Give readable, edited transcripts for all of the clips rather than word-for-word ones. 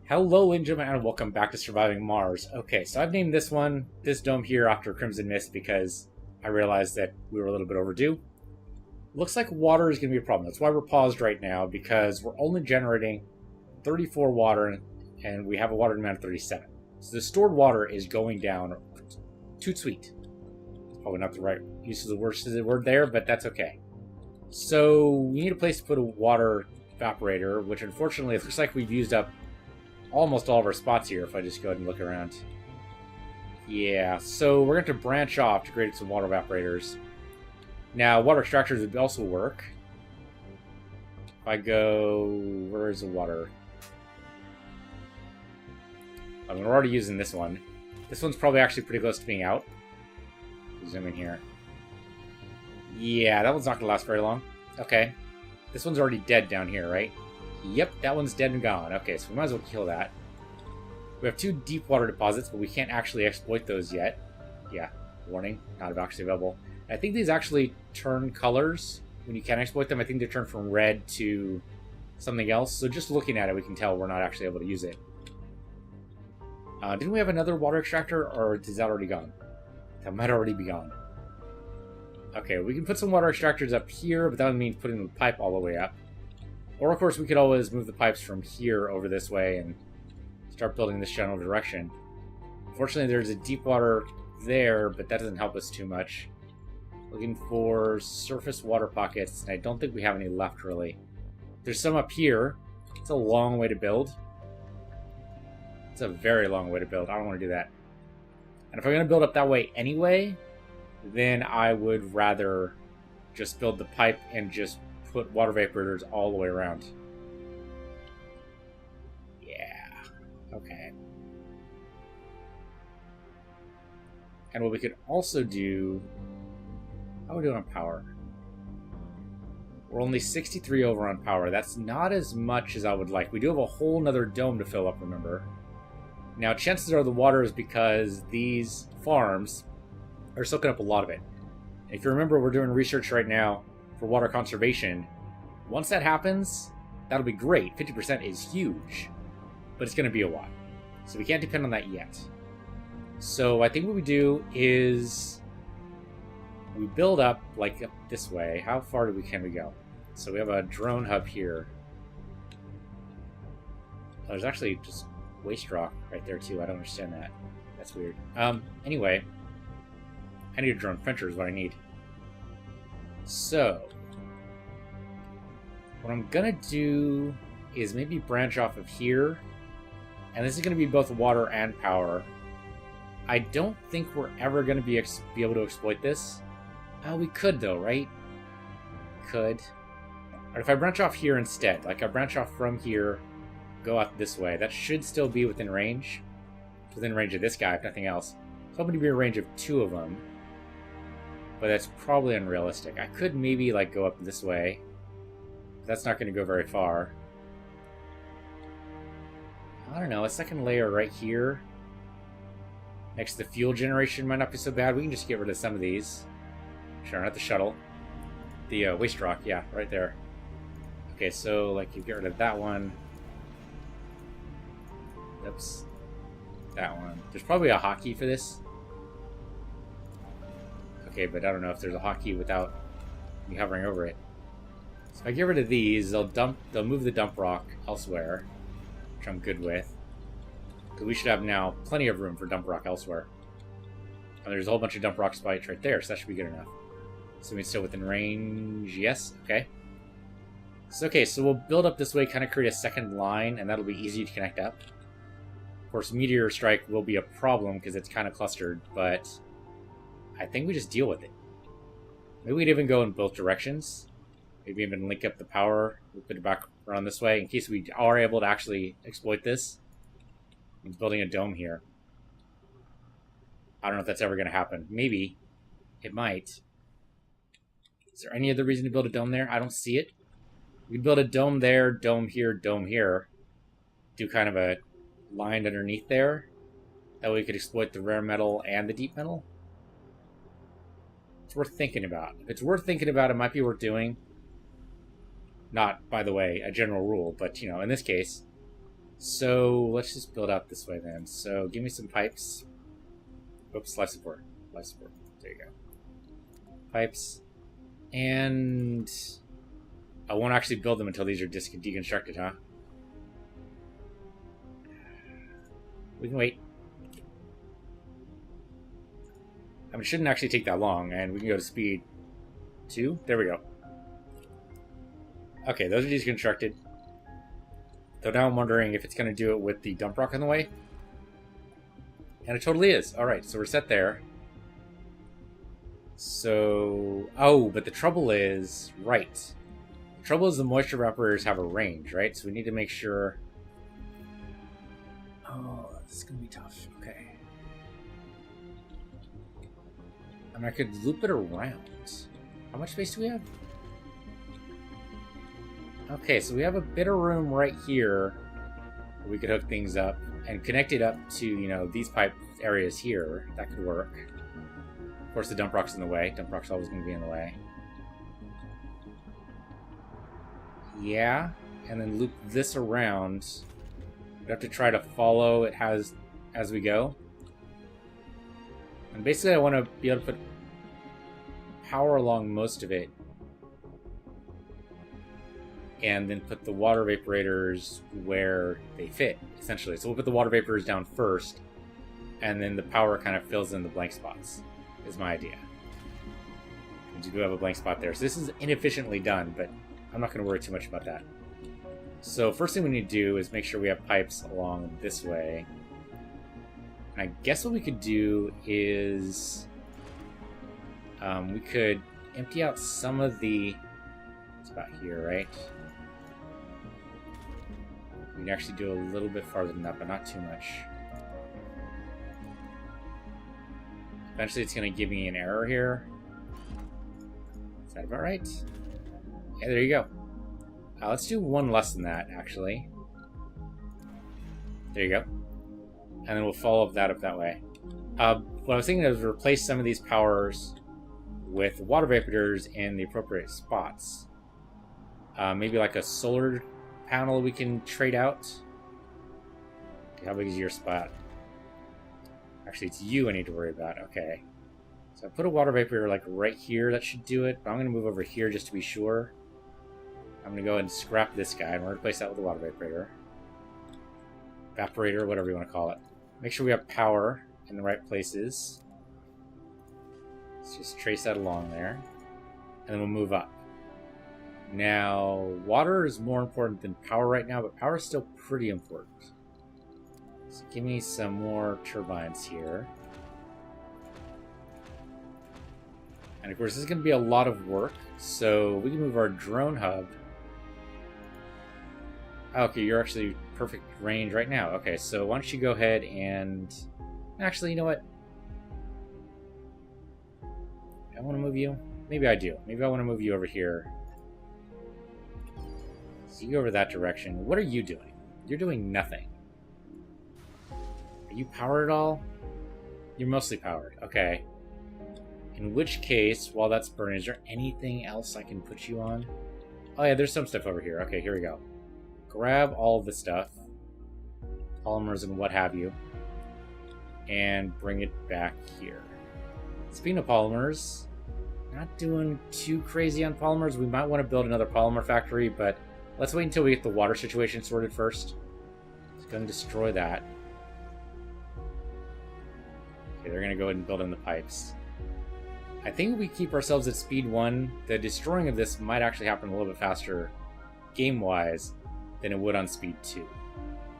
Hello, Ninja and welcome back to Surviving Mars. Okay, so I've named this dome here after Crimson Mist because I realized that we were a little bit overdue. Looks like water is going to be a problem. That's why we're paused right now, because we're only generating 34 water and we have a water demand of 37. So the stored water is going down too sweet. Probably not the right use of the word there, but that's okay. So we need a place to put a water evaporator, which unfortunately it looks like we've used up almost all of our spots here if I just go ahead and look around. Yeah, so we're going to branch off to create some water evaporators. Now, water extractors would also work. If I go... where is the water? I mean, we're already using this one. This one's probably actually pretty close to being out. Zoom in here. Yeah, that one's not going to last very long. Okay. This one's already dead down here, right? Yep, that one's dead and gone. Okay, so we might as well kill that. We have two deep water deposits, but we can't actually exploit those yet. Yeah, warning, not actually available. I think these actually turn colors when you can exploit them. I think they turn from red to something else. So just looking at it, we can tell we're not actually able to use it. Didn't we have another water extractor, or is that already gone? That might already be gone. Okay, we can put some water extractors up here, but that would mean putting the pipe all the way up. Or, of course, we could always move the pipes from here over this way and start building this general direction. Unfortunately, there's a deep water there, but that doesn't help us too much. Looking for surface water pockets, and I don't think we have any left, really. There's some up here. It's a long way to build. It's a very long way to build. I don't want to do that. And if I'm going to build up that way anyway, then I would rather just build the pipe and just put water evaporators all the way around. Yeah. Okay. And what we could also do... how are we doing on power? We're only 63 over on power. That's not as much as I would like. We do have a whole nother dome to fill up, remember. Now, chances are the water is because these farms are soaking up a lot of it. And if you remember, we're doing research right now for water conservation. Once that happens, that'll be great. 50% is huge, but it's going to be a while. So we can't depend on that yet. So I think what we do is we build up, like, up this way. How far can we go? So we have a drone hub here. Oh, there's actually just waste rock right there, too. I don't understand that. That's weird. Anyway, I need a drone fencer is what I need. So what I'm gonna do is maybe branch off of here, and this is gonna be both water and power. I don't think we're ever gonna be able to exploit this. We could though, right? Could. Or if I branch off here instead, like I branch off from here, go out this way, that should still be within range. Within range of this guy, if nothing else. So I'm gonna be in range of two of them. But that's probably unrealistic. I could maybe like go up this way. That's not going to go very far. I don't know, a second layer right here next to the fuel generation might not be so bad. We can just get rid of some of these. Sure, not the shuttle. The waste rock, yeah, right there. Okay, so like you get rid of that one. Oops. That one. There's probably a hotkey for this. Okay, but I don't know if there's a hotkey without me hovering over it. So if I get rid of these, they'll move the dump rock elsewhere, which I'm good with. Because we should have now plenty of room for dump rock elsewhere. And there's a whole bunch of dump rock spikes right there, so that should be good enough. So we're still within range. Yes, okay. So we'll build up this way, kind of create a second line, and that'll be easy to connect up. Of course, meteor strike will be a problem because it's kind of clustered, but I think we just deal with it. Maybe we'd even go in both directions. Maybe even link up the power. We'll put it back around this way in case we are able to actually exploit this. I'm building a dome here. I don't know if that's ever going to happen. Maybe. It might. Is there any other reason to build a dome there? I don't see it. We can build a dome there, dome here, dome here. Do kind of a line underneath there. That way we could exploit the rare metal and the deep metal. It's worth thinking about. If it's worth thinking about, it might be worth doing. Not, by the way, a general rule, but, you know, in this case, So let's just build out this way then. So give me some pipes. Oops, life support. Life support. There you go. Pipes. And I won't actually build them until these are deconstructed, huh? We can wait. I mean, it shouldn't actually take that long, and we can go to speed 2. There we go. Okay, those are deconstructed. So now I'm wondering if it's going to do it with the dump rock in the way. And it totally is. Alright, so we're set there. So... Oh, but the trouble is... Right. The trouble is the moisture evaporators have a range, right? So we need to make sure... Oh, this is going to be tough. Okay. I mean, I could loop it around. How much space do we have? Okay, so we have a bit of room right here where we could hook things up and connect it up to, you know, these pipe areas here. That could work. Of course, the dump rock's in the way. Dump rock's always going to be in the way. Yeah, and then loop this around. We have to try to follow it as we go. And basically, I want to be able to put power along most of it. And then put the water vaporators where they fit, essentially. So we'll put the water vaporators down first, and then the power kind of fills in the blank spots, is my idea. And you do have a blank spot there. So this is inefficiently done, but I'm not going to worry too much about that. So first thing we need to do is make sure we have pipes along this way. And I guess what we could do is... we could empty out some of the... It's about here, right? We can actually do a little bit farther than that, but not too much. Eventually it's going to give me an error here. Is that about right? Yeah, there you go. Let's do one less than that, actually. There you go. And then we'll follow that up that way. What I was thinking is replace some of these powers with water vaporators in the appropriate spots. Maybe like a solar panel we can trade out. Okay, how big is your spot? Actually, it's you I need to worry about. Okay. So I put a water vaporator like right here. That should do it. But I'm going to move over here just to be sure. I'm going to go ahead and scrap this guy. And we're going to replace that with a water vaporator. Evaporator, whatever you want to call it. Make sure we have power in the right places. Let's just trace that along there. And then we'll move up. Now, water is more important than power right now, but power is still pretty important. So give me some more turbines here. And of course, this is going to be a lot of work, so we can move our drone hub. Okay, you're actually perfect range right now. Okay, so why don't you go ahead and... Actually, you know what? I want to move you? Maybe I do. Maybe I want to move you over here. So you go over that direction. What are you doing? You're doing nothing. Are you powered at all? You're mostly powered. Okay. In which case, while that's burning, is there anything else I can put you on? Oh yeah, there's some stuff over here. Okay, here we go. Grab all of the stuff. Polymers and what have you. And bring it back here. Speaking of polymers, not doing too crazy on polymers. We might want to build another polymer factory, but let's wait until we get the water situation sorted first. It's going to destroy that. Okay, they're going to go ahead and build in the pipes. I think we keep ourselves at speed 1. The destroying of this might actually happen a little bit faster game-wise than it would on speed 2.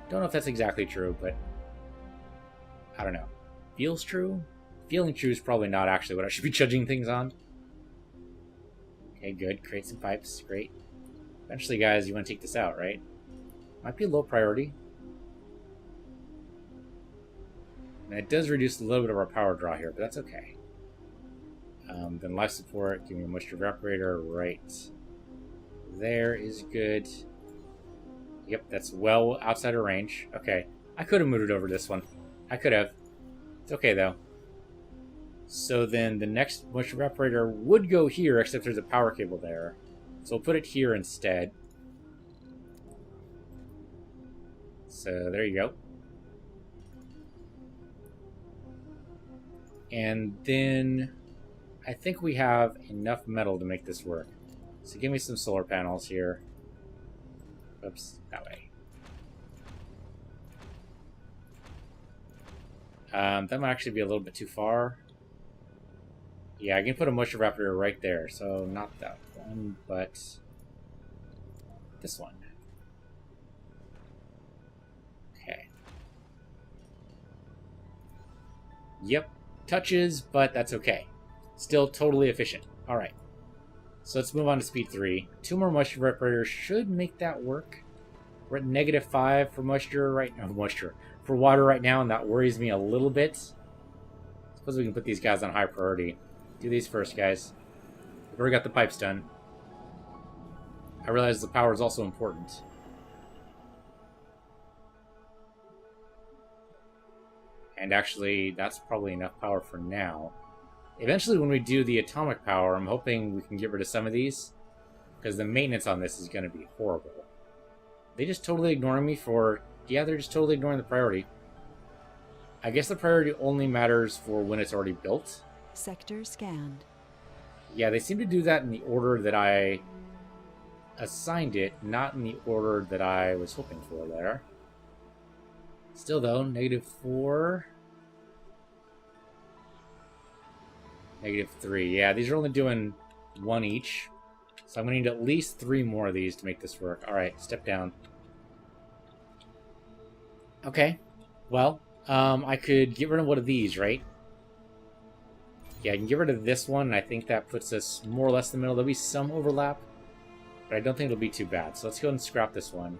Don't know if that's exactly true, but I don't know. Feels true? Feeling true is probably not actually what I should be judging things on. Okay, good. Create some pipes. Great. Eventually, guys, you want to take this out, right? Might be a low priority. And it does reduce a little bit of our power draw here, but that's okay. Then life support, give me a moisture evaporator right there is good. Yep, that's well outside of range. Okay, I could have moved it over this one. I could have. It's okay, though. So then the next moisture evaporator would go here, except there's a power cable there. So we'll put it here instead. So there you go. And then I think we have enough metal to make this work. So give me some solar panels here. Oops, that way. That might actually be a little bit too far. Yeah, I can put a moisture evaporator right there. So not that one, but this one. Okay. Yep, touches, but that's okay. Still totally efficient. Alright. So let's move on to speed 3. 2 more moisture evaporators should make that work. We're at -5 for moisture right now. For water right now, and that worries me a little bit. Suppose we can put these guys on high priority. Do these first, guys. We've already got the pipes done. I realize the power is also important. And actually, that's probably enough power for now. Eventually, when we do the atomic power, I'm hoping we can get rid of some of these, because the maintenance on this is going to be horrible. They just totally ignoring me for... Yeah, they're just totally ignoring the priority. I guess the priority only matters for when it's already built. Sector scanned. Yeah, they seem to do that in the order that I assigned it, not in the order that I was hoping for there. Still, though, -4... -3. Yeah, these are only doing 1 each. So I'm going to need at least 3 more of these to make this work. Alright, step down. Okay. Well, I could get rid of one of these, right? Yeah, I can get rid of this one, and I think that puts us more or less in the middle. There'll be some overlap, but I don't think it'll be too bad. So let's go ahead and scrap this one.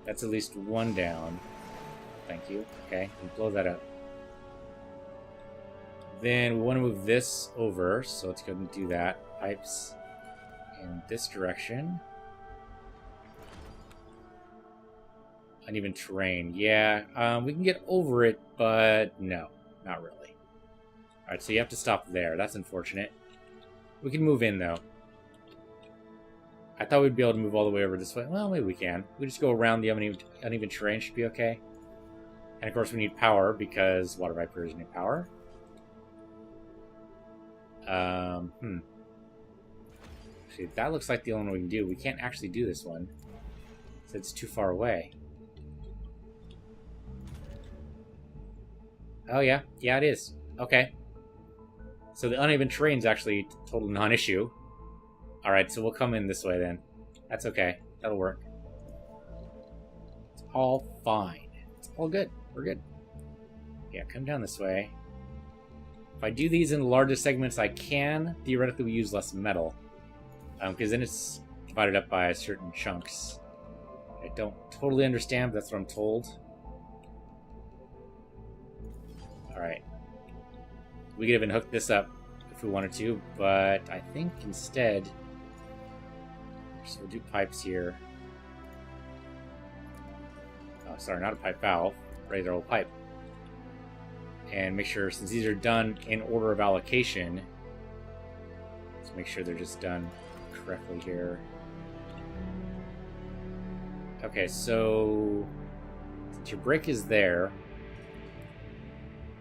That's at least 1 down. Thank you. Okay, and blow that up. Then we want to move this over, so let's go ahead and do that. Pipes in this direction. Uneven terrain. Yeah, we can get over it, but no, not really. Alright, so you have to stop there. That's unfortunate. We can move in, though. I thought we'd be able to move all the way over this way. Well, maybe we can. We just go around the uneven terrain. Should be okay. And, of course, we need power, because water vipers need power. See, that looks like the only one we can do. We can't actually do this one, so it's too far away. Oh, yeah. Yeah, it is. Okay. So the uneven terrain's actually a total non-issue. Alright, so we'll come in this way then. That's okay. That'll work. It's all fine. It's all good. We're good. Yeah, come down this way. If I do these in the largest segments I can, theoretically we use less metal. Because then it's divided up by certain chunks. I don't totally understand, but that's what I'm told. Alright. We could even hook this up if we wanted to, but I think instead... So we'll do pipes here. Oh, sorry, not a pipe valve. Regular old pipe. And make sure, since these are done in order of allocation, let's make sure they're just done correctly here. Okay, so since your break is there,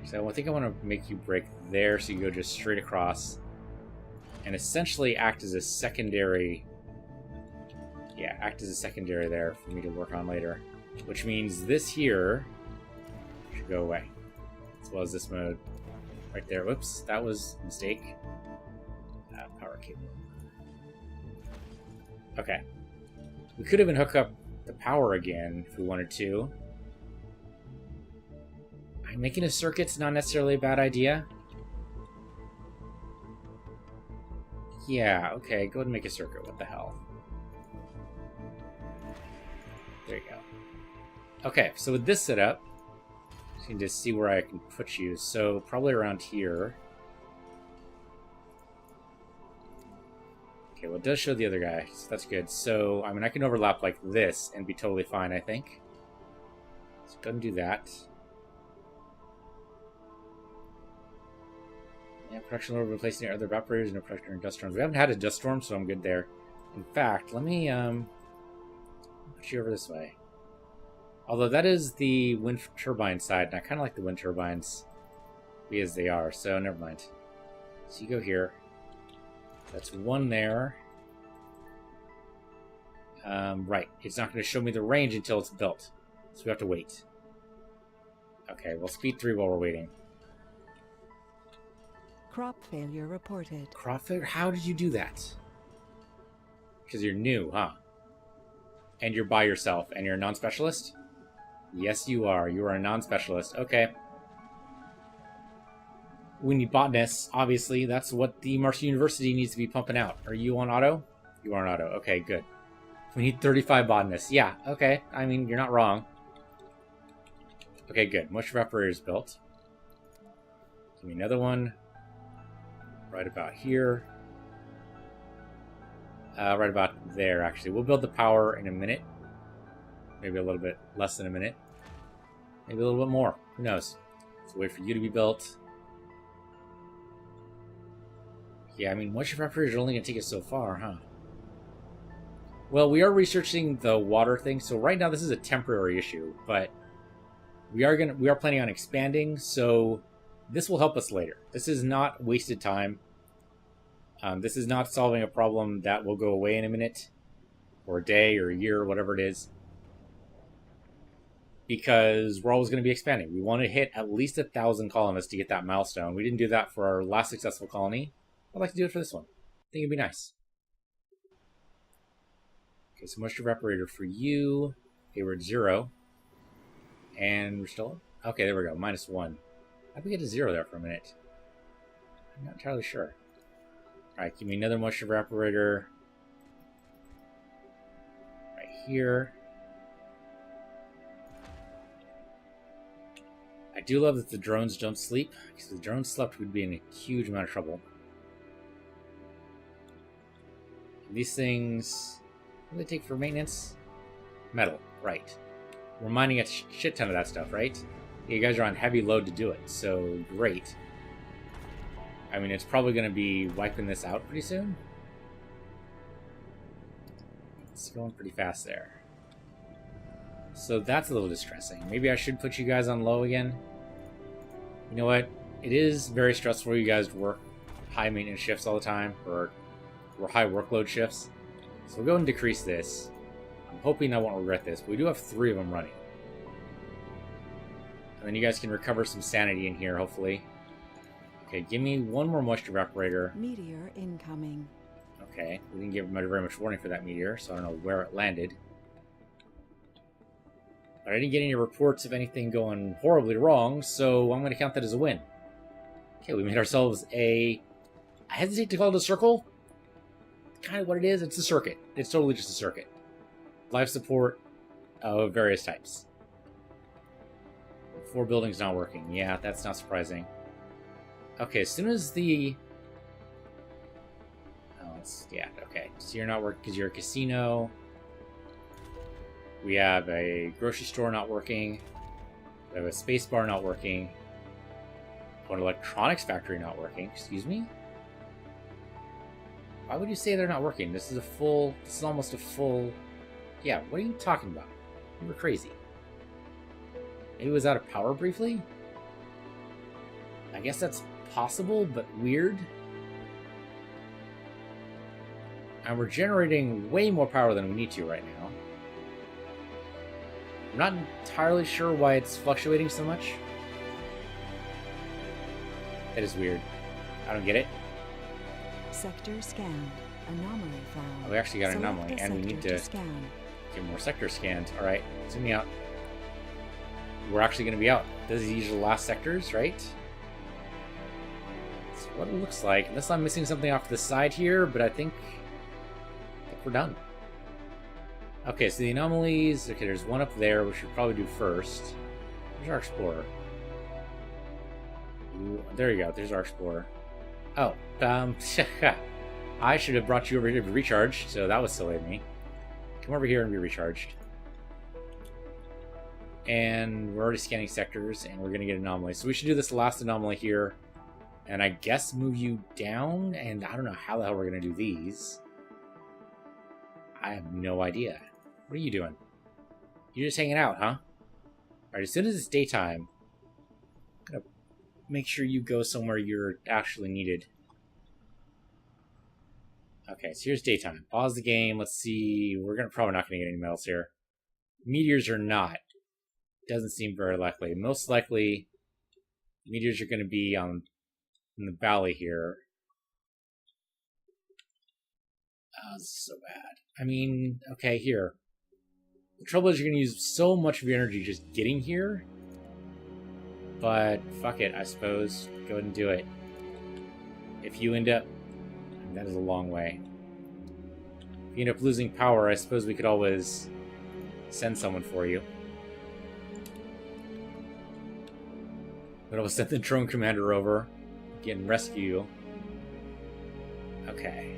so I think I want to make you break there so you go just straight across and essentially act as a secondary, yeah, act as a secondary there for me to work on later, which means this here should go away, as well as this mode right there. Whoops, that was a mistake. Power cable. Okay. We could even hook up the power again if we wanted to. Making a circuit's not necessarily a bad idea. Yeah, okay, go ahead and make a circuit. What the hell? There you go. Okay, so with this setup, just need to see where I can put you. So probably around here. Okay, well it does show the other guy, so that's good. So, I mean, I can overlap like this and be totally fine, I think. So go ahead and do that. Yeah, production order replacing other evaporators, no production or dust storms. We haven't had a dust storm, so I'm good there. In fact, let me put Put you over this way. Although that is the wind turbine side, and I kind of like the wind turbines be as they are, so never mind. So you go here. That's one there. Right. It's not going to show me the range until it's built, so we have to wait. Okay, well, speed 3 while we're waiting. Crop failure reported. Crop failure? How did you do that? Because you're new, huh? And you're by yourself, and you're a non-specialist? Yes, you are. You are a non-specialist. Okay. We need botanists, obviously. That's what the Martian University needs to be pumping out. Are you on auto? You are on auto. Okay, good. We need 35 botanists. Yeah, okay. I mean, you're not wrong. Okay, good. Moisture evaporator is built. Give me another one. Right about here. Right about there, actually. We'll build the power in a minute. Maybe a little bit less than a minute. Maybe a little bit more. Who knows? Let's wait for you to be built. Yeah, I mean, moisture evaporators are only going to take us so far, huh? Well, we are researching the water thing, so right now this is a temporary issue, but we are planning on expanding, so this will help us later. This is not wasted time. This is not solving a problem that will go away in a minute, or a day, or a year, or whatever it is, because we're always going to be expanding. We want to hit at least 1,000 colonists to get that milestone. We didn't do that for our last successful colony. I'd like to do it for this one. I think it'd be nice. Okay, so moisture evaporator for you. Okay, we're at 0. And we're still... Okay, there we go. -1. How'd we get to 0 there for a minute? I'm not entirely sure. Alright, give me another moisture evaporator. Right here. I do love that the drones don't sleep, because if the drones slept, we'd be in a huge amount of trouble. And these things... What do they take for maintenance? Metal, right. We're mining a shit ton of that stuff, right? Yeah, you guys are on heavy load to do it, so great. I mean, it's probably going to be wiping this out pretty soon. It's going pretty fast there. So that's a little distressing. Maybe I should put you guys on low again. You know what? It is very stressful for you guys to work high maintenance shifts all the time, or high workload shifts. So we'll go and decrease this. I'm hoping I won't regret this, but we do have 3 of them running. And then you guys can recover some sanity in here, hopefully. Okay, give me one more moisture evaporator. Meteor incoming. Okay, we didn't give very much warning for that meteor, so I don't know where it landed. But I didn't get any reports of anything going horribly wrong, so I'm going to count that as a win. Okay, we made ourselves a... I hesitate to call it a circle. Kind of what it is. It's a circuit. It's totally just a circuit. Life support of various types. 4 buildings not working. Yeah, that's not surprising. Okay, as soon as the... Oh, yeah, okay. So you're not working because you're a casino. We have a grocery store not working. We have a space bar not working. An electronics factory not working. Excuse me? Why would you say they're not working? This is a full... This is almost a full... Yeah, what are you talking about? You were crazy. Maybe it was out of power briefly? I guess that's possible, but weird. And we're generating way more power than we need to right now. I'm not entirely sure why it's fluctuating so much. That is weird. I don't get it. Sector scanned. Anomaly found. Oh, we actually got an Select anomaly, a and we need to scan. get more sector scans. Alright, zoom me out. We're actually going to be out. These are the last sectors, right? That's what it looks like. Unless I'm missing something off to the side here, but I think we're done. Okay, so the anomalies... Okay, there's one up there, which we should probably do first. There's our explorer. Ooh, there you go. There's our explorer. Oh, I should have brought you over here to be recharged, so that was silly of me. Come over here and be recharged. And we're already scanning sectors, and we're going to get anomalies. So we should do this last anomaly here, and I guess move you down, and I don't know how the hell we're going to do these. I have no idea. What are you doing? You're just hanging out, huh? Alright, as soon as it's daytime, I'm gonna make sure you go somewhere you're actually needed. Okay, so here's daytime. Pause the game. Let's see. We're probably not gonna get any medals here. Meteors or not. Doesn't seem very likely. Most likely, meteors are gonna be in the valley here. Oh, this is so bad. I mean, okay, here. The trouble is you're going to use so much of your energy just getting here. But, fuck it, I suppose. Go ahead and do it. If you end up... That is a long way. If you end up losing power, I suppose we could always send someone for you. But I'll send the drone commander over. Get and rescue you. Okay.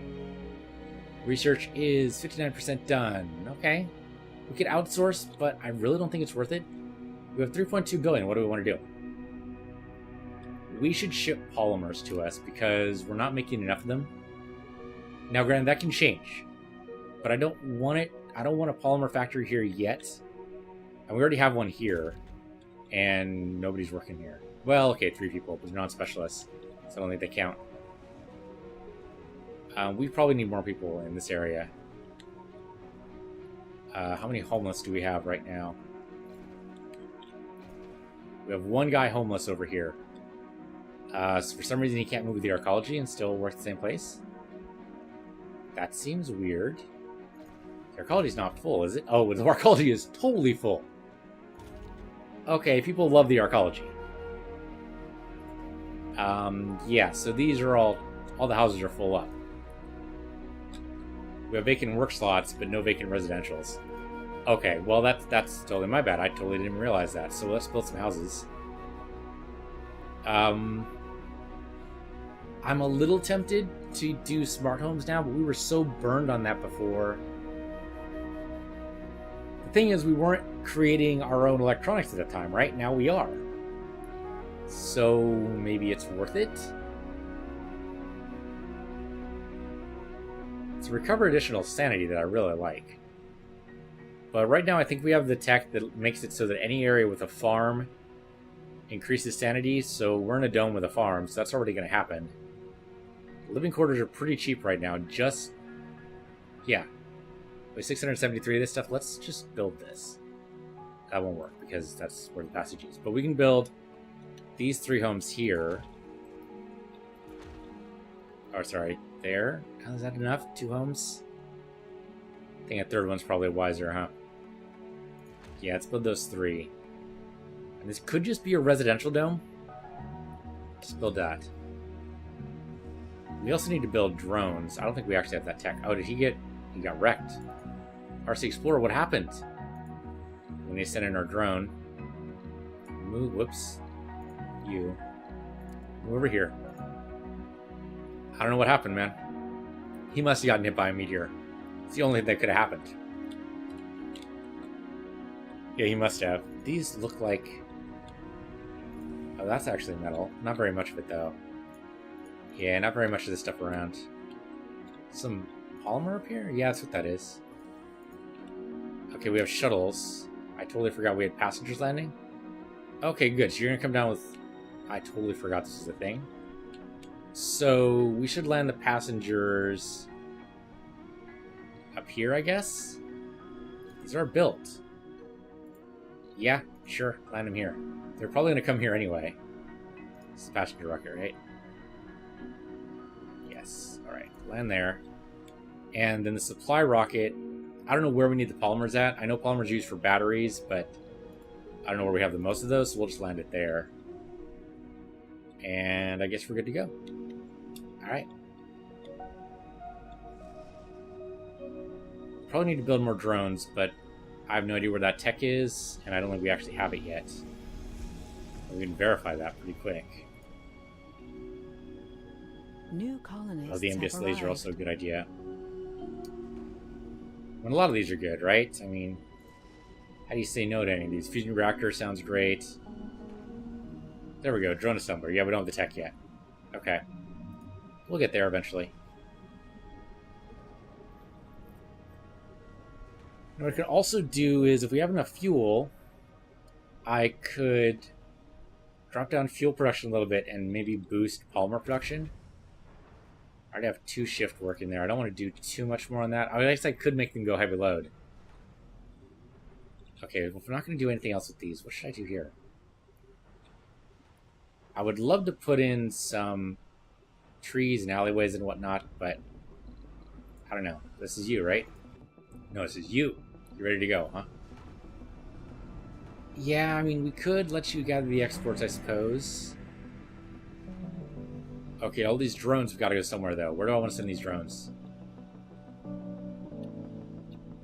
Research is 59% done. Okay. We could outsource, but I really don't think it's worth it. We have 3.2 billion. What do we want to do? We should ship polymers to us because we're not making enough of them. Now, granted, that can change. But I don't want it. I don't want a polymer factory here yet. And we already have one here. And nobody's working here. Well, okay, 3 people, but they're non-specialists. So I don't think they count. We probably need more people in this area. How many homeless do we have right now? We have 1 guy homeless over here. So for some reason he can't move with the arcology and still work the same place. That seems weird. The arcology's not full, is it? Oh, the arcology is totally full. Okay, people love the arcology. Yeah, so these are all the houses are full up. We have vacant work slots, but no vacant residentials. Okay, well that's totally my bad. I totally didn't realize that. So let's build some houses. I'm a little tempted to do smart homes now, but we were so burned on that before. The thing is, we weren't creating our own electronics at the time, right? Now we are. So maybe it's worth it? It's recover additional sanity that I really like. But right now I think we have the tech that makes it so that any area with a farm increases sanity, so we're in a dome with a farm, so that's already going to happen. Living quarters are pretty cheap right now, just... Yeah. With 673 of this stuff, let's just build this. That won't work, because that's where the passage is. But we can build these 3 homes here. Oh, sorry, there. Is that enough? 2 homes? I think a 3rd one's probably wiser, huh? Yeah, let's build those 3. And this could just be a residential dome. Just build that. We also need to build drones. I don't think we actually have that tech. Oh, did he get... He got wrecked. RC Explorer, what happened? When they sent in our drone. Move, whoops. You. Move over here. I don't know what happened, man. He must have gotten hit by a meteor. It's the only thing that could have happened. Yeah, he must have. These look like... Oh, that's actually metal. Not very much of it, though. Yeah, not very much of this stuff around. Some polymer up here? Yeah, that's what that is. Okay, we have shuttles. I totally forgot we had passengers landing. Okay, good. So you're going to come down with... I totally forgot this is a thing. So we should land the passengers up here, I guess? These are built. Yeah, sure. Land them here. They're probably going to come here anyway. This is passenger rocket, right? Yes. Alright. Land there. And then the supply rocket... I don't know where we need the polymers at. I know polymers are used for batteries, but I don't know where we have the most of those, so we'll just land it there. And I guess we're good to go. Alright. Probably need to build more drones, but I have no idea where that tech is, and I don't think we actually have it yet. We can verify that pretty quick. New colonists. Oh, the MDS have laser arrived. also a good idea. When a lot of these are good, right? I mean, how do you say no to any of these? Fusion reactor sounds great. There we go, drone assembler. Yeah, we don't have the tech yet. Okay. We'll get there eventually. What I could also do is, if we have enough fuel, I could drop down fuel production a little bit and maybe boost polymer production. I already have 2 shift working there. I don't want to do too much more on that. I guess I could make them go heavy load. Okay, well, if I'm not going to do anything else with these, what should I do here? I would love to put in some trees and alleyways and whatnot, but I don't know. This is you, right? No, this is you. You ready to go, huh? Yeah, I mean, we could let you gather the exports, I suppose. Okay, all these drones have got to go somewhere, though. Where do I want to send these drones?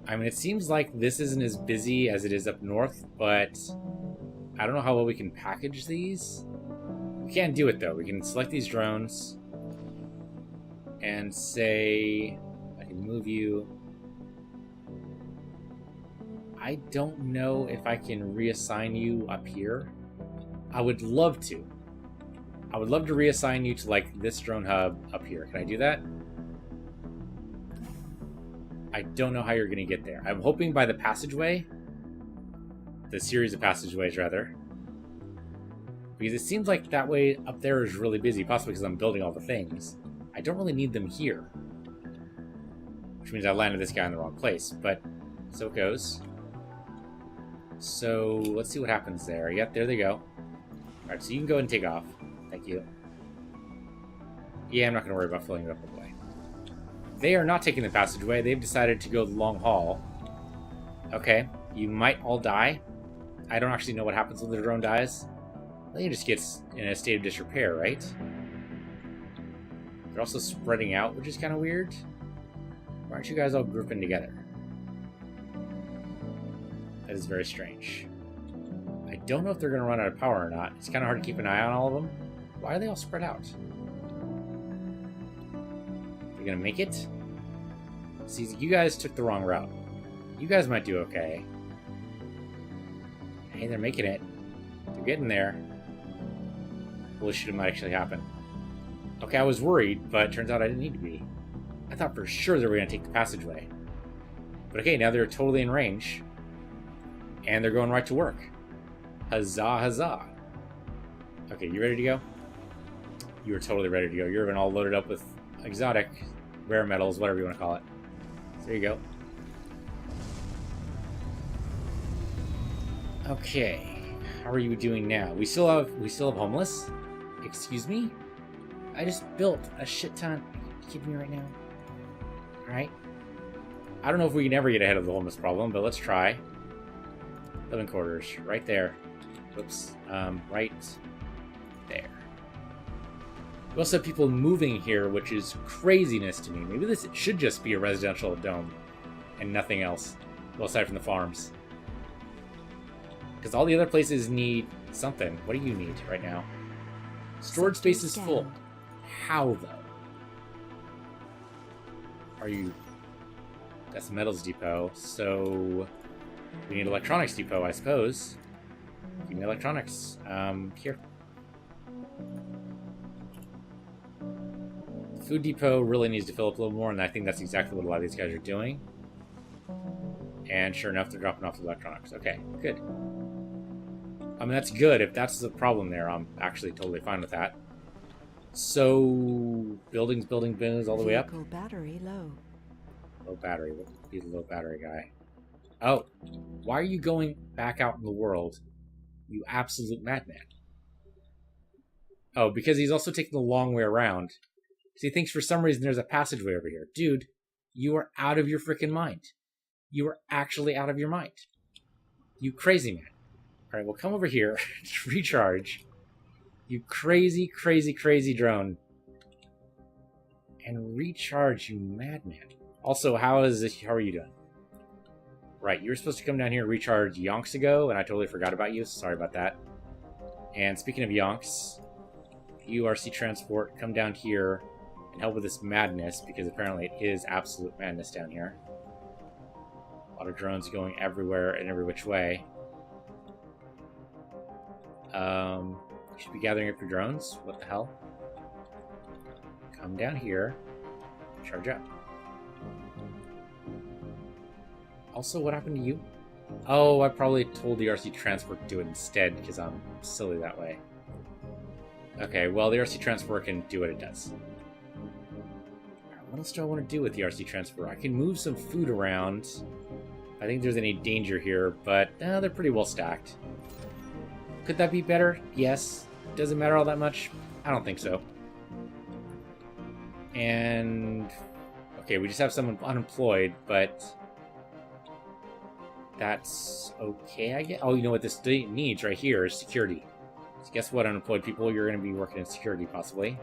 I mean, it seems like this isn't as busy as it is up north, but I don't know how well we can package these. We can't do it, though. We can select these drones and say, I can move you. I don't know if I can reassign you up here. I would love to. I would love to reassign you to, like, this drone hub up here. Can I do that? I don't know how you're going to get there. I'm hoping by the passageway. The series of passageways, rather. Because it seems like that way up there is really busy, possibly because I'm building all the things. I don't really need them here. Which means I landed this guy in the wrong place, but so it goes. So, let's see what happens there. Yep, there they go. Alright, so you can go and take off. Thank you. Yeah, I'm not going to worry about filling it up all the way. They are not taking the passageway. They've decided to go the long haul. Okay, you might all die. I don't actually know what happens when the drone dies. I think it just gets in a state of disrepair, right? They're also spreading out, which is kind of weird. Why aren't you guys all grouping together? That is very strange. I don't know if they're going to run out of power or not. It's kind of hard to keep an eye on all of them. Why are they all spread out? They're going to make it? See, you guys took the wrong route. You guys might do okay. Hey, they're making it. They're getting there. Holy shit, it might actually happen. Okay, I was worried, but it turns out I didn't need to be. I thought for sure they were going to take the passageway. But okay, now they're totally in range. And they're going right to work. Huzzah, huzzah. Okay, you ready to go? You are totally ready to go. You're even all loaded up with exotic, rare metals, whatever you want to call it. So there you go. Okay, how are you doing now? We still have homeless? Excuse me? I just built a shit ton. Are you kidding me right now? Alright. I don't know if we can ever get ahead of the homeless problem, but let's try. Living quarters, right there. Whoops. Right there. We also have people moving here, which is craziness to me. Maybe this should just be a residential dome and nothing else. Well, aside from the farms. Because all the other places need something. What do you need right now? Storage space is full. How, though? Are you... That's a metals depot, so... We need electronics depot, I suppose. Give me electronics. Here. Food depot really needs to fill up a little more, and I think that's exactly what a lot of these guys are doing. And sure enough, they're dropping off the electronics. Okay, good. I mean, that's good. If that's the problem there, I'm actually totally fine with that. So, buildings all the way up. Vehicle battery low. Low battery. What would be the low battery guy? Oh, why are you going back out in the world, you absolute madman? Oh, because he's also taking the long way around. So he thinks for some reason there's a passageway over here. Dude, you are out of your freaking mind. You are actually out of your mind. You crazy man. Alright, well, come over here to recharge. You crazy, crazy, crazy drone. And recharge, you madman. Also, how are you doing? Right, you were supposed to come down here and recharge yonks ago, and I totally forgot about you, so sorry about that. And speaking of yonks, URC Transport, come down here and help with this madness, because apparently it is absolute madness down here. A lot of drones going everywhere and every which way. You should be gathering up your drones. What the hell? Come down here. Charge up. Also, what happened to you? Oh, I probably told the RC Transport to do it instead because I'm silly that way. Okay, well, the RC Transport can do what it does. What else do I want to do with the RC Transport? I can move some food around. I think there's any danger here, but they're pretty well stacked. Could that be better? Yes. Does it matter all that much? I don't think so. And... okay, we just have someone unemployed, but... that's okay, I guess. Oh, you know what this needs right here is security. So guess what, unemployed people? You're going to be working in security, possibly.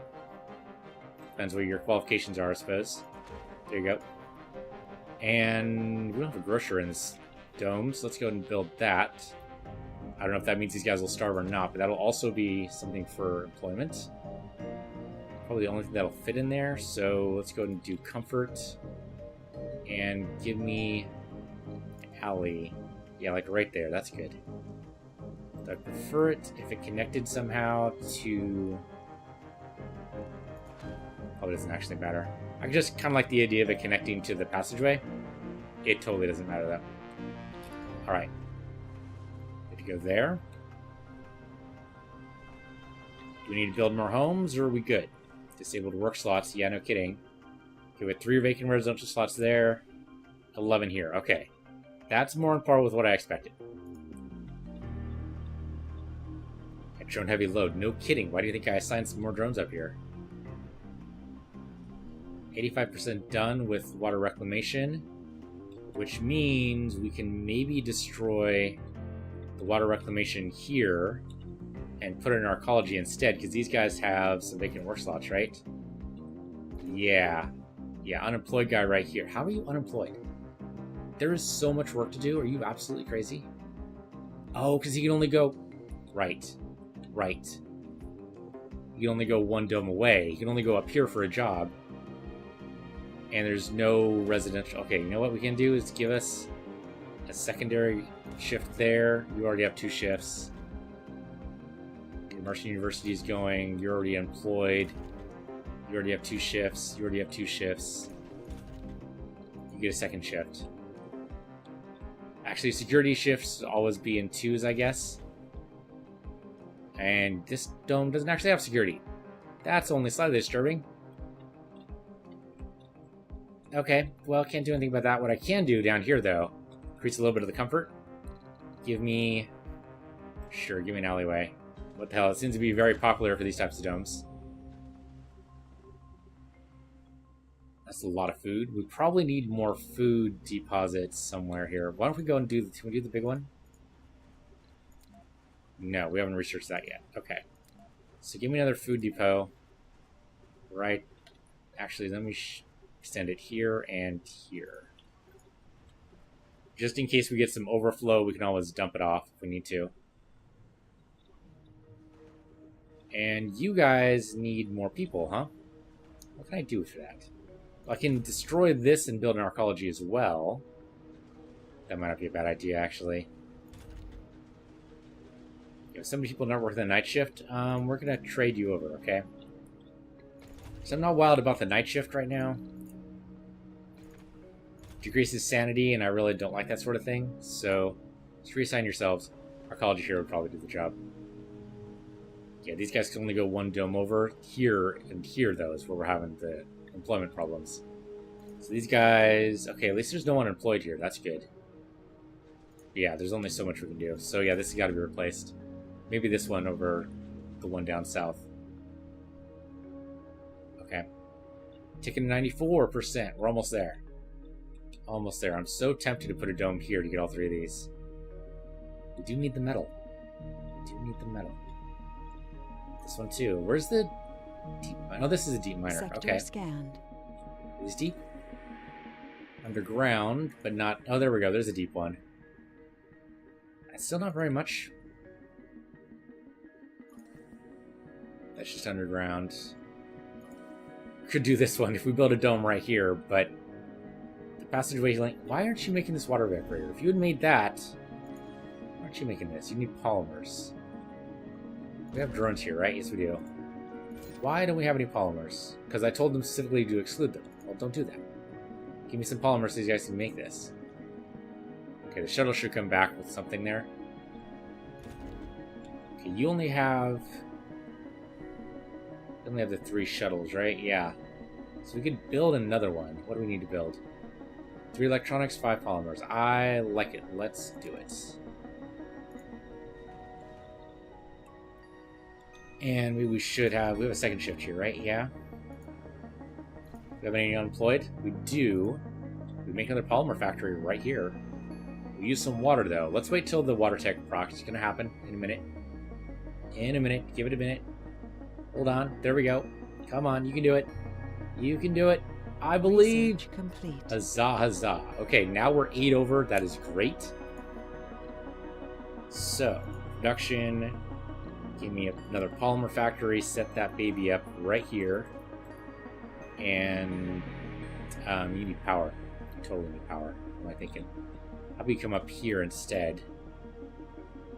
Depends what your qualifications are, I suppose. There you go. And we don't have a grocer in this dome, so let's go ahead and build that. I don't know if that means these guys will starve or not, but that'll also be something for employment. Probably the only thing that'll fit in there, so let's go ahead and do comfort. And give me alley. Yeah, like right there, that's good. I prefer it if it connected somehow to... probably doesn't actually matter. I just kind of like the idea of it connecting to the passageway. It totally doesn't matter though. Alright. Good to go there. Do we need to build more homes, or are we good? Disabled work slots, yeah, no kidding. Okay, we have 3 vacant residential slots there. 11 here, okay. That's more on par with what I expected. Drone heavy load. No kidding. Why do you think I assigned some more drones up here? 85% done with water reclamation, which means we can maybe destroy the water reclamation here and put it in arcology instead, because these guys have some vacant work slots, right? Yeah. Yeah, unemployed guy right here. How are you unemployed? There is so much work to do. Are you absolutely crazy? Oh, because he can only go... right. Right. You can only go 1 dome away. You can only go up here for a job. And there's no residential... okay, you know what we can do is give us a secondary shift there. You already have 2 shifts. Okay, Martian University is going. You're already employed. You already have 2 shifts. You already have 2 shifts. You get a second shift. Actually, security shifts always be in 2s, I guess. And this dome doesn't actually have security. That's only slightly disturbing. Okay, well, can't do anything about that. What I can do down here, though, increase a little bit of the comfort. Give me... sure, give me an alleyway. What the hell? It seems to be very popular for these types of domes. That's a lot of food. We probably need more food deposits somewhere here. Why don't we go and do... can we do the big one? No, we haven't researched that yet. Okay. So give me another food depot. Right. Actually, let me extend it here and here. Just in case we get some overflow, we can always dump it off if we need to. And you guys need more people, huh? What can I do for that? I can destroy this and build an arcology as well. That might not be a bad idea, actually. Some people not working the night shift. We're gonna trade you over, okay? So I'm not wild about the night shift right now. Decreases sanity, and I really don't like that sort of thing. So just reassign yourselves. Arcology here would probably do the job. Yeah, these guys can only go 1 dome over. Here and here, though, is where we're having the employment problems. So these guys... okay, at least there's no one employed here. That's good. But yeah, there's only so much we can do. So yeah, this has got to be replaced. Maybe this one over the one down south. Okay. Ticking 94%. We're almost there. Almost there. I'm so tempted to put a dome here to get all 3 of these. We do need the metal. We do need the metal. This one too. Where's the deep miner? Oh, this is a deep miner. Sector okay. Scanned. Is deep? Underground, but not... oh, there we go. There's a deep one. It's still not very much. That's just underground. Could do this one if we build a dome right here, but the passageway link... why aren't you making this water evaporator? If you had made that... why aren't you making this? You need polymers. We have drones here, right? Yes, we do. Why don't we have any polymers? Because I told them specifically to exclude them. Well, don't do that. Give me some polymers so these guys can make this. Okay, the shuttle should come back with something there. Okay, you only have the 3 shuttles, right? Yeah. So we could build another one. What do we need to build? 3 electronics, 5 polymers. I like it. Let's do it. And we should have... We have a second shift here, right? Yeah. Do we have any unemployed? We do. We make another polymer factory right here. We use some water, though. Let's wait till the water tech proc is going to happen in a minute. In a minute. Give it a minute. Hold on. There we go. Come on. You can do it. You can do it. I believe. Research complete. Huzzah, huzzah. Okay, now we're 8 over. That is great. So, production. Give me another polymer factory. Set that baby up right here. And you need power. You totally need power. What am I thinking? How about we come up here instead?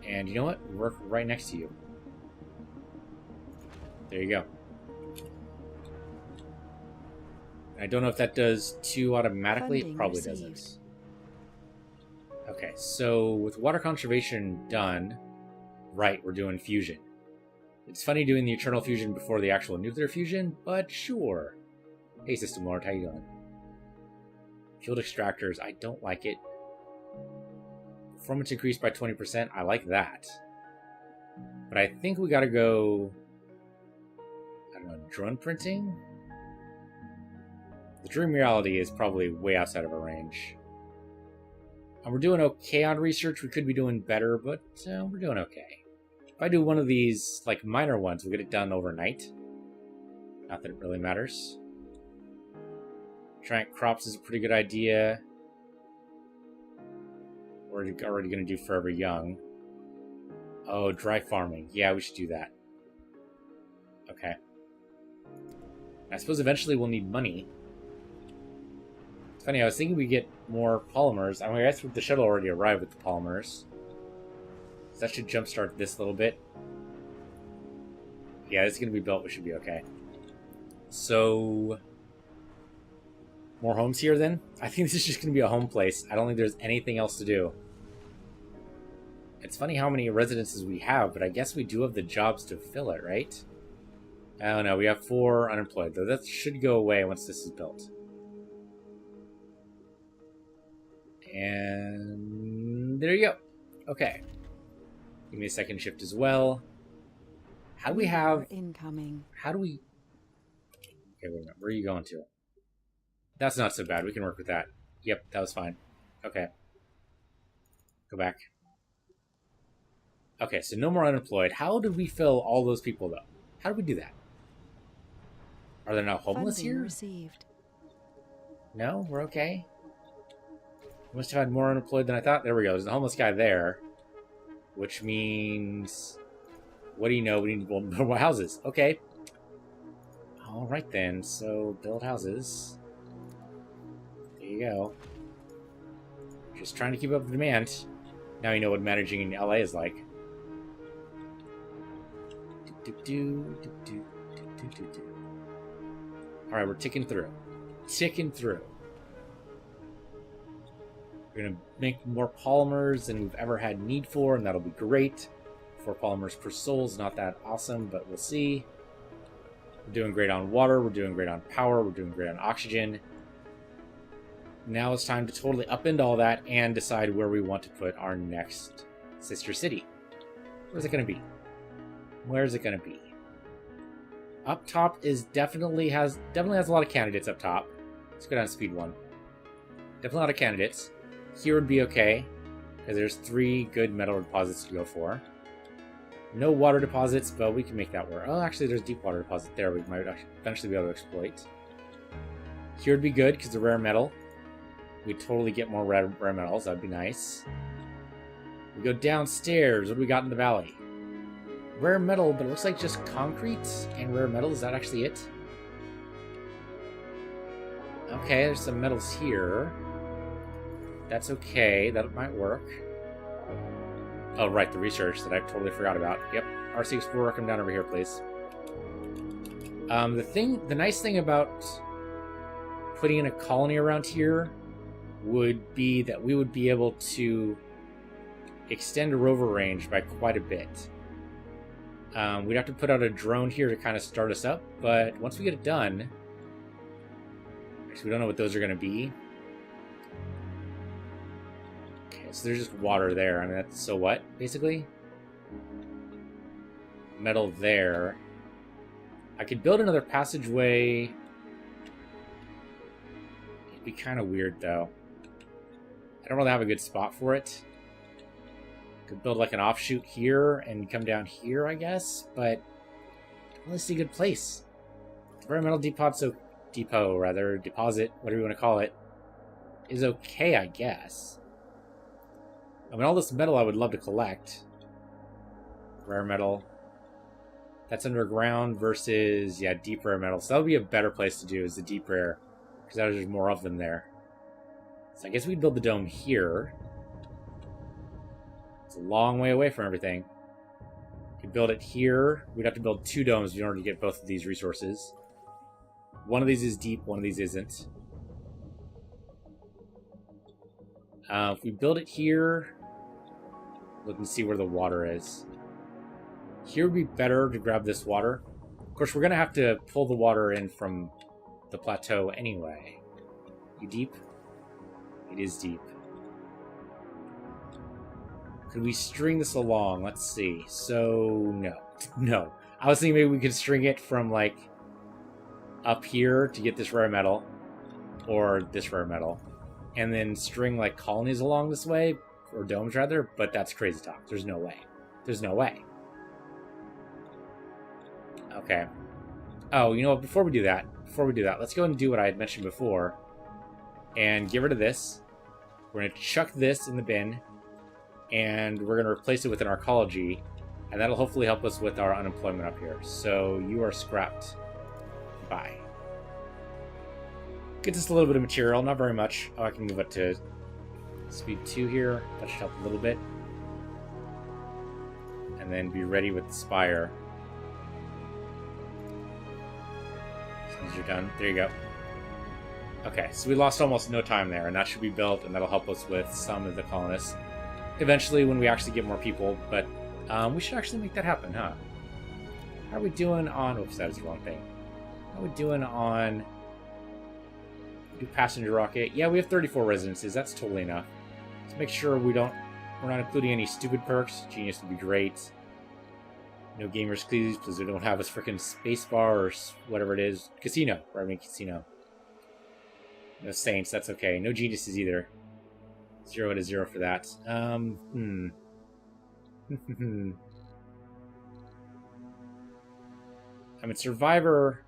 And you know what? Work right next to you. There you go. I don't know if that does 2 automatically. Funding It probably received. doesn't. Okay, so with water conservation done, right, we're doing fusion. It's funny doing the eternal fusion before the actual nuclear fusion, but sure. Hey, System Lord, how you doing? Field extractors, I don't like it. Performance increased by 20%, I like that. But I think we gotta go... I don't know, drone printing? The dream reality is probably way outside of our range. And we're doing okay on research. We could be doing better, but we're doing okay. If I do one of these, like, minor ones, we'll get it done overnight. Not that it really matters. Giant crops is a pretty good idea. We're already going to do Forever Young. Oh, dry farming. Yeah, we should do that. Okay. I suppose eventually we'll need money. It's funny, I was thinking we get more polymers. I mean, I guess the shuttle already arrived with the polymers. So that should jumpstart this a little bit. Yeah, it's going to be built. We should be okay. So... more homes here, then? I think this is just going to be a home place. I don't think there's anything else to do. It's funny how many residences we have, but I guess we do have the jobs to fill it, right? I don't know. We have 4 unemployed, though. That should go away once this is built. And there you go. Okay. Give me a second shift as well. How do we have... incoming. How do we... Okay, wait a minute. Where are you going to? That's not so bad. We can work with that. Yep, that was fine. Okay. Go back. Okay, so no more unemployed. How did we fill all those people, though? How did we do that? Are there now homeless Funding here? received. No? We're okay? Must have had more unemployed than I thought. There we go. There's a homeless guy there. Which means... what do you know? We need to build more houses. Okay. Alright then. So, build houses. There you go. Just trying to keep up with demand. Now you know what managing in LA is like. Alright, we're ticking through. Ticking through. We're going to make more polymers than we've ever had need for, and that'll be great. 4 polymers per soul is not that awesome, but we'll see. We're doing great on water, we're doing great on power, we're doing great on oxygen. Now it's time to totally upend all that and decide where we want to put our next sister city. Where's it going to be? Where's it going to be? Up top is definitely has a lot of candidates up top. Let's go down to speed 1. Definitely a lot of candidates. Here would be okay, because there's 3 good metal deposits to go for. No water deposits, but we can make that work. Oh, actually, there's deep water deposit there we might eventually be able to exploit. Here would be good, because the rare metal. We'd totally get more rare metals. That'd be nice. We go downstairs. What do we got in the valley? Rare metal, but it looks like just concrete and rare metal. Is that actually it? Okay, there's some metals here. That's okay. That might work. Oh, right, the research that I totally forgot about. Yep. RC Explorer, come down over here, please. The nice thing about putting in a colony around here would be that we would be able to extend a rover range by quite a bit. We'd have to put out a drone here to kind of start us up, but once we get it done... Actually, we don't know what those are going to be. Okay, so there's just water there. I mean, that's so what, basically? Metal there. I could build another passageway. It'd be kind of weird, though. I don't really have a good spot for it. Could build like an offshoot here and come down here, I guess, but I don't really see a good place. Environmental deposit, whatever you want to call it, is okay, I guess. I mean, all this metal I would love to collect. Rare metal. That's underground versus, yeah, deep rare metal. So that would be a better place to do, is the deep rare, because there's more of them there. So I guess we'd build the dome here. It's a long way away from everything. We could build it here. We'd have to build 2 domes in order to get both of these resources. One of these is deep, one of these isn't. If we build it here, look and see where the water is. Here would be better to grab this water. Of course, we're going to have to pull the water in from the plateau anyway. You deep? It is deep. Could we string this along? Let's see. So, no. No. I was thinking maybe we could string it from, like, up here to get this rare metal. Or this rare metal. And then string, like, colonies along this way. Or domes, rather. But that's crazy talk. There's no way. There's no way. Okay. Oh, you know what? Before we do that, let's go and do what I had mentioned before. And get rid of this. We're going to chuck this in the bin. And we're going to replace it with an arcology, and that'll hopefully help us with our unemployment up here. So you are scrapped. Bye. Gets us a little bit of material, not very much. Oh, I can move it to speed 2 here. That should help a little bit. And then be ready with the spire. As soon as you're done. There you go. Okay, so we lost almost no time there, and that should be built, and that'll help us with some of the colonists. Eventually, when we actually get more people, but we should actually make that happen, huh? How are we doing on... Oops, that is the wrong thing. How are we doing on... Do passenger rocket? Yeah, we have 34 residences. That's totally enough. Let's make sure we're not including any stupid perks. Genius would be great. No gamers, please we don't have a freaking spacebar or whatever it is. Casino. Or I mean, casino. No saints, that's okay. No geniuses either. 0 to 0 for that. I mean, Survivor...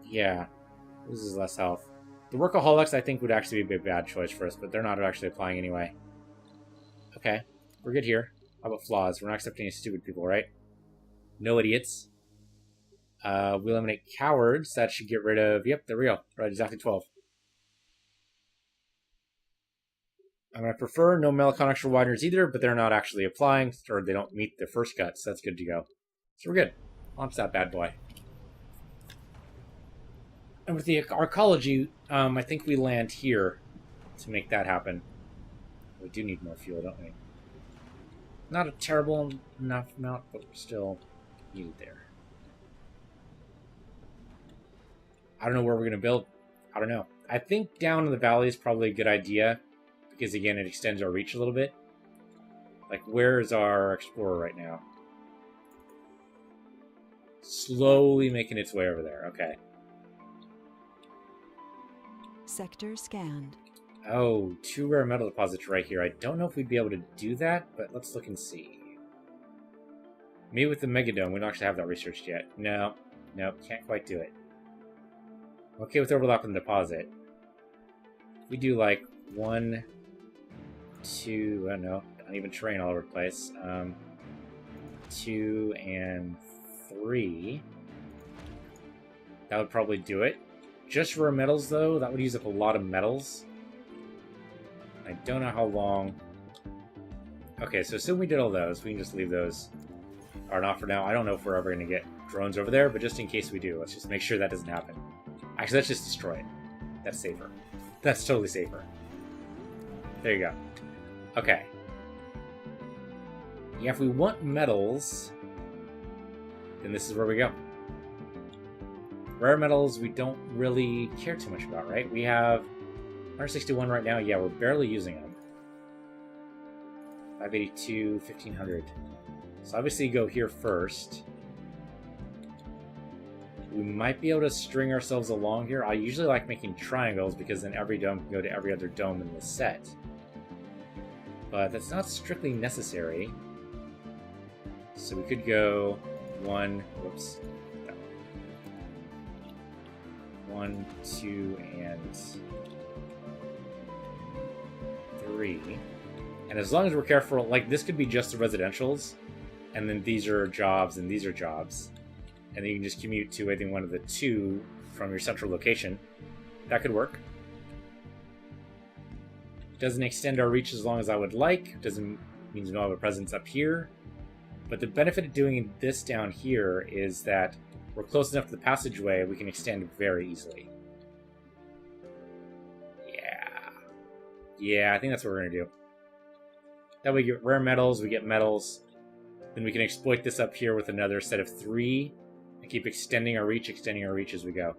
Yeah. Loses less health. The Workaholics, I think, would actually be a bad choice for us, but they're not actually applying anyway. Okay. We're good here. How about flaws? We're not accepting any stupid people, right? No idiots. We eliminate cowards. That should get rid of... Yep, there we go. Right, exactly 12. I'm going to prefer no Melicon extra wideners either, but they're not actually applying, or they don't meet the first cut, so that's good to go. So we're good. Launch that bad boy. And with the arcology, I think we land here to make that happen. We do need more fuel, don't we? Not a terrible enough amount, but we're still needed there. I don't know where we're going to build. I don't know. I think down in the valley is probably a good idea, because again, it extends our reach a little bit. Like, where is our explorer right now? Slowly making its way over there. Okay. Sector scanned. Oh, 2 rare metal deposits right here. I don't know if we'd be able to do that, but let's look and see. Maybe with the Megadome, we don't actually have that researched yet. No, can't quite do it. Okay with overlapping the deposit. We do like 1, 2, I don't know, uneven terrain all over the place. 2 and 3. That would probably do it. Just rare metals, though, that would use up a lot of metals. I don't know how long. Okay, so assume we did all those. We can just leave those. Or not for now. I don't know if we're ever going to get drones over there, but just in case we do, let's just make sure that doesn't happen. Actually, let's just destroy it. That's safer. That's totally safer. There you go. Okay. Yeah, if we want metals, then this is where we go. Rare metals we don't really care too much about, right? We have 161 right now. Yeah, we're barely using them. 582, 1500. So obviously go here first. We might be able to string ourselves along here. I usually like making triangles because then every dome can go to every other dome in the set. But that's not strictly necessary. So we could go 1, whoops, no. 1, 2, and 3. And as long as we're careful, like this could be just the residentials, and then these are jobs and these are jobs. And then you can just commute to either one of the two from your central location. That could work. Doesn't extend our reach as long as I would like. Doesn't mean we don't have a presence up here. But the benefit of doing this down here is that we're close enough to the passageway we can extend very easily. Yeah, I think that's what we're going to do. That way we get rare metals, we get metals. Then we can exploit this up here with another set of 3. And keep extending our reach as we go.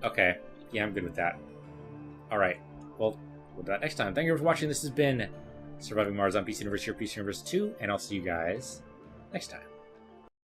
Okay, yeah, I'm good with that. Alright, well, we'll do that next time. Thank you for watching. This has been Surviving Mars on Piece Universe, your Piece Universe 2, and I'll see you guys next time.